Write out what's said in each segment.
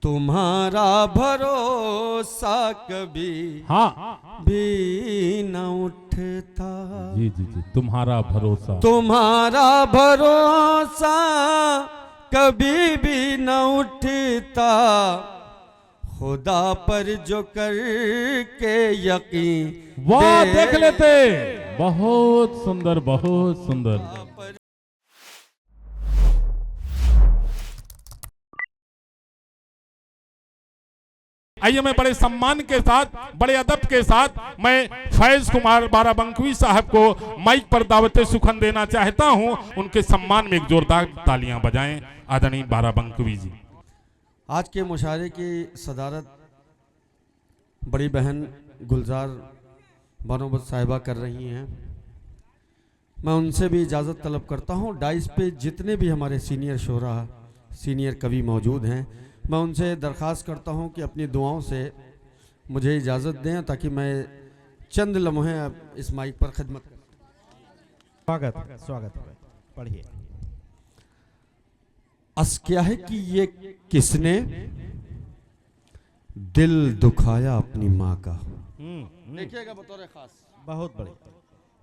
तुम्हारा भरोसा कभी भी न उठता। जी जी जी, तुम्हारा भरोसा, तुम्हारा भरोसा कभी भी न उठता। खुदा पर जो करके यकीन वाह देख लेते। बहुत सुंदर, बहुत सुंदर। आइए मैं बड़े सम्मान के साथ, बड़े अदब के साथ मैं फैज कुमार बाराबंकवी साहब को माइक पर दावते सुखन देना चाहता हूं। उनके सम्मान में एक जोरदार तालियां बजाएं आदरणीय बाराबंकवी जी। आज के मुशायरे की सदारत बड़ी बहन गुलजार बनोबत साहिबा कर रही हैं। मैं उनसे भी इजाज़त तलब करता हूं। डाइस पे जितने भी हमारे सीनियर शोरा, सीनियर कवि मौजूद हैं, मैं उनसे दरख्वास्त करता हूं कि अपनी दुआओं से मुझे इजाज़त दें ताकि मैं चंद लम्हे इस माइक पर खिदमत करूं। स्वागत पढ़िए। अस क्या है कि ये किसने दिल दुखाया अपनी माँ का। देखिएगा बतौर खास, बहुत बड़ी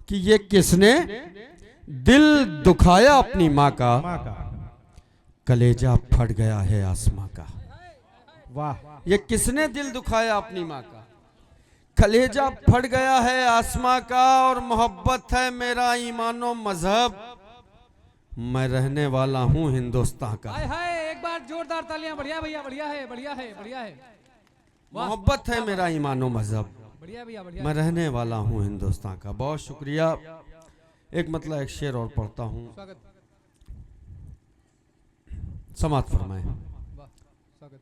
कि ये किसने दिल दुखाया अपनी माँ का, कलेजा फट गया है आसमां का। वाह। ये किसने दिल दुखाया अपनी माँ का, कलेजा फट गया है आसमां का। और मोहब्बत है मेरा ईमानो मजहब, मैं रहने वाला हूँ हिंदुस्तान का। हाय एक बार जोरदार तालियां। बढ़िया भैया, बढ़िया है, बढ़िया है, बढ़िया है। मोहब्बत है मेरा ईमानो मजहब, बढ़िया भैया, बढ़िया। मैं रहने वाला हूँ हिंदुस्तान का। बहुत शुक्रिया। एक मतलब एक शेर और पढ़ता हूँ, स्वागत, समात फरमाए। वाह, स्वागत।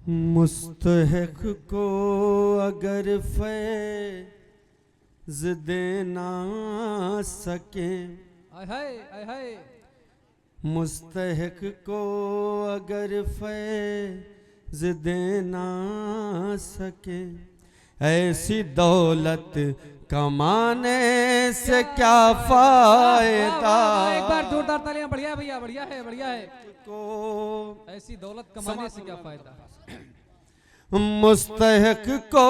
मुस्तहक को अगर फैज़ देना सके, आय हाय, आय हाय। मुस्तहक को अगर फैज़ देना सके, ऐसी दौलत कमाने से क्या फायदा। एक बार जोरदार तालियां। बढ़िया भैया, बढ़िया है, बढ़िया है। को ऐसी दौलत कमाने से क्या फायदा। मुस्तहक को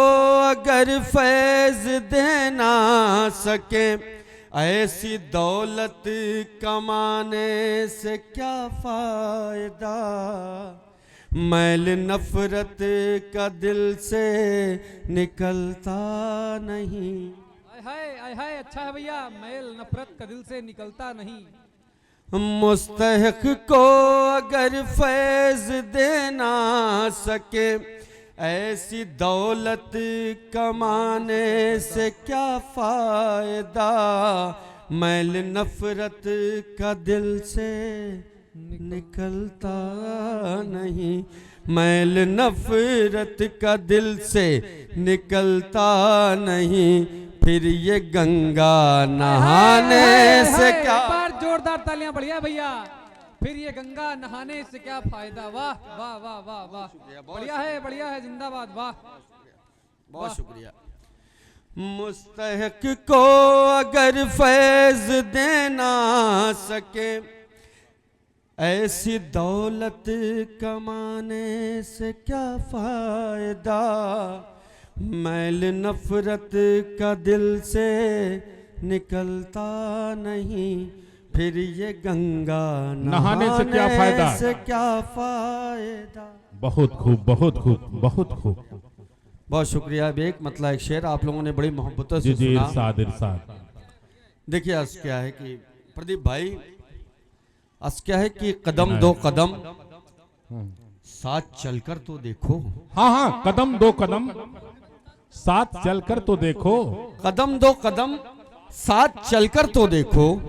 अगर फैज़ देना सके, ऐसी दौलत कमाने से क्या फायदा। मैल नफरत का दिल से निकलता नहीं। आय हाय, आय हाय। अच्छा है भैया, मैल नफरत का दिल से निकलता नहीं। मुस्तहक को अगर फैज़ देना सके, ऐसी दौलत कमाने से क्या फायदा। मैल नफरत का दिल से निकलता नहीं। मैल नफरत का दिल से निकलता नहीं, फिर ये गंगा नहाने से क्या। जोरदार तालियां। बढ़िया भैया। फिर ये गंगा नहाने से क्या फायदा। वाह वाह वाह वाह वाह। बढ़िया है, बढ़िया है, जिंदाबाद। वाह, बहुत शुक्रिया। मुस्तहक को अगर फैज़ देना सके, ऐसी दौलत कमाने से क्या फायदा। मैल नफरत का दिल से निकलता नहीं, फिर ये गंगा नहाने से क्या फायदा, से क्या फायदा। बहुत खूब, बहुत खूब, बहुत खूब। बहुत शुक्रिया। अब एक मतलब एक शेर आप लोगों ने बड़ी मोहब्बत से जी जी, सुना। इरशाद, इरशाद। देखिए आज क्या है कि प्रदीप भाई, आज क्या है कि कदम दो कदम साथ चलकर तो देखो। हाँ हाँ, कदम दो कदम साथ चलकर तो देखो। कदम दो कदम साथ चलकर तो देखो,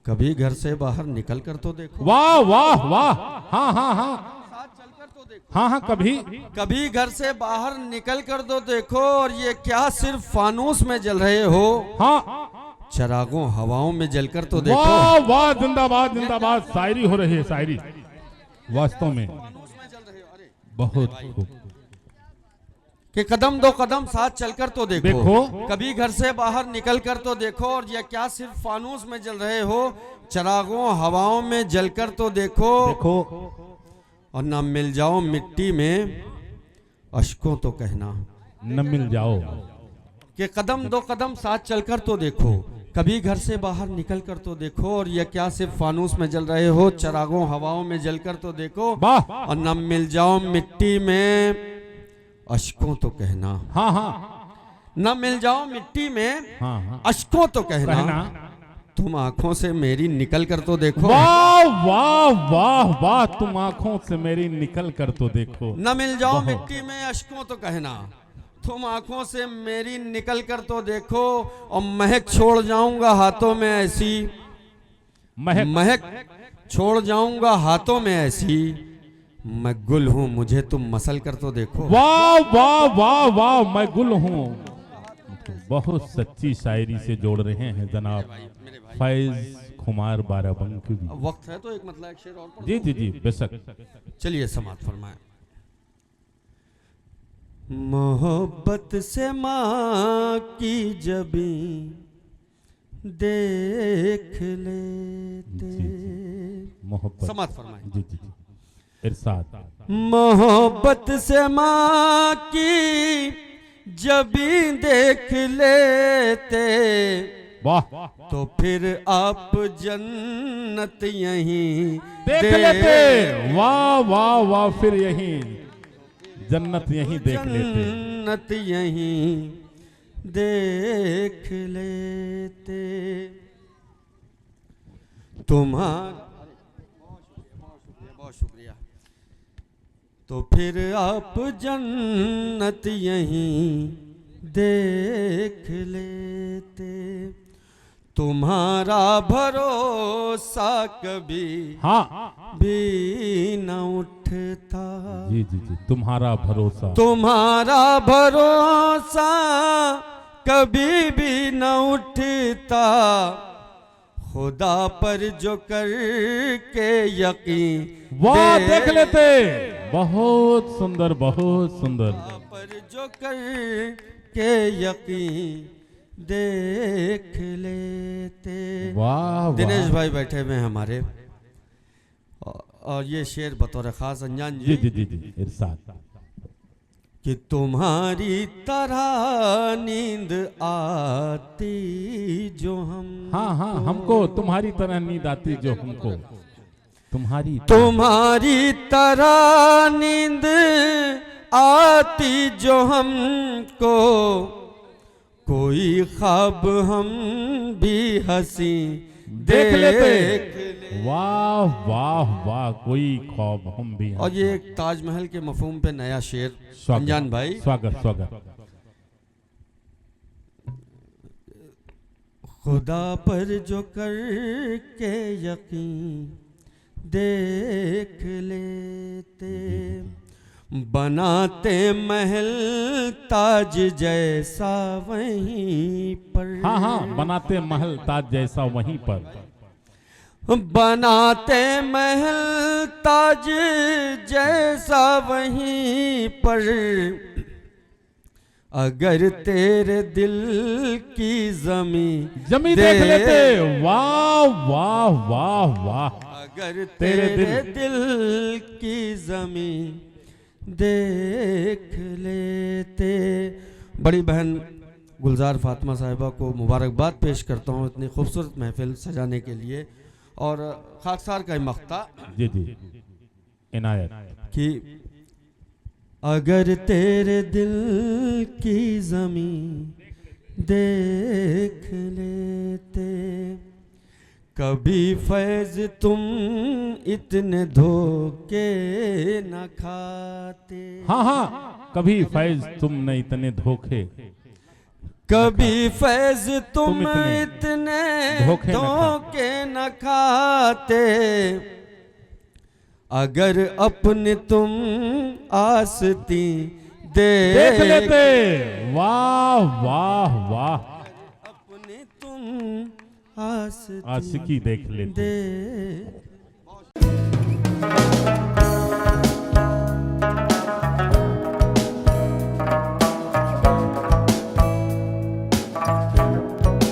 कभी घर से बाहर निकल कर तो देखो। वाह वाह वाह। हाँ हाँ हाँ, साथ चलकर तो देखो। हाँ हाँ, कभी कभी घर से बाहर निकल कर तो देखो। और ये क्या सिर्फ फानूस में जल रहे हो, हाँ, चरागों हवाओं में जलकर तो देखो। वाह वाह, जिंदाबाद जिंदाबाद। शायरी हो रही है, शायरी वास्तव में बहुत खूब। कि कदम दो कदम साथ चलकर तो देखो, देखो। कभी घर से बाहर निकल कर तो देखो। और ये क्या सिर्फ फानूस में जल रहे हो, चरागों हवाओं में जलकर तो देखो। देखो। और ना मिल जाओ मिट्टी में अश्कों तो कहना। न मिल जाओ कि कदम दो कदम साथ चलकर तो देखो, कभी घर से बाहर निकल कर तो देखो, और यह क्या सिर्फ फानूस में जल रहे हो, चरागों हवाओं में जलकर तो देखो। वाह। और न मिल जाओ मिट्टी में अश्कों तो कहना। हाँ हाँ न मिल जाओ मिट्टी में हाँ हाँ अश्कों तो कहना, कहना। तुम आंखों से मेरी निकल कर तो देखो। वाह वाह वाह वाह, तुम आंखों से मेरी निकल कर तो देखो। न मिल जाओ बहुत। मिट्टी में अश्कों तो कहना, तुम आंखों से मेरी निकल कर तो देखो। और महक छोड़ जाऊंगा हाथों में ऐसी, महक छोड़ जाऊंगा हाथों में ऐसी, मैं गुल हूं मुझे तुम मसल कर तो देखो। वाह वाह वाह वाह, मैं गुल हूँ। बहुत सच्ची शायरी से जोड़ रहे हैं जनाब फैज कुमार बाराबंकी। अब वक्त है तो एक मतलब एक शेर और पढ़ जी जी जी बेशक। चलिए समाप्त फरमाएं। मोहब्बत से माँ की जबी देख लेते। मोहब्बत समाप्त फरमाएं। जी जी जी इरशाद। मोहब्बत से माँ की जबी देख लेते, वाह। तो फिर आप जन्नत यहीं देख लेते। वाह वाह वाह, फिर यहीं जन्नत यहीं देख लेते। जन्नत यहीं देख लेते। तुम्हारा बहुत शुक्रिया। तो फिर आप जन्नत यहीं देख लेते। तुम्हारा भरोसा कभी हाँ भी न उठता। जी जी जी, तुम्हारा भरोसा। तुम्हारा भरोसा कभी भी न उठता। खुदा पर जो कर के यकीन वाह, देख लेते। बहुत सुंदर बहुत सुंदर। खुदा पर जो कर के यकीन देख लेते। वाह दिनेश वाह। भाई बैठे हुए हैं हमारे, और ये शेर बतौर खास अनजान जी जी जी जी इरशाद। कि तुम्हारी तरह नींद आती जो हम, हाँ हाँ, हमको तुम्हारी तरह नींद आती जो हमको। तुम्हारी तुम्हारी तरह नींद आती जो हमको। कोई ख्वाब हम भी हंसी देख लेते। वाह वाह वाह, कोई ख्वाब हम भी। और ये एक ताजमहल के मफहूम पे नया शेर स्वागत, अनजान भाई। स्वागत स्वागत। खुदा पर जो कर के यकीन देख लेते। बनाते महल ताज जैसा वहीं पर। हाँ हाँ, बनाते महल ताज जैसा वहीं पर। बनाते महल ताज जैसा वहीं पर। अगर तेरे दिल की जमी देख लेते। वाह वाह वाह वाह। अगर तेरे दिल की जमी देख लेते। बड़ी बहन गुलजार फातिमा साहिबा को मुबारकबाद पेश करता हूँ इतनी खूबसूरत महफिल सजाने के लिए। और खाकसार का मख्ता जी जी इनायत कि अगर तेरे दिल की जमी देख लेते। कभी फैज तुम इतने धोखे न खाते। हाँ हाँ, कभी फैज तुमने इतने धोखे। कभी फैज तुम तुम इतने धोखे न खाते। अगर अपने तुम आस्ती देख लेते। वाह वाह वाह, अपने तुम आस्ती आशिकी देख लेते। देख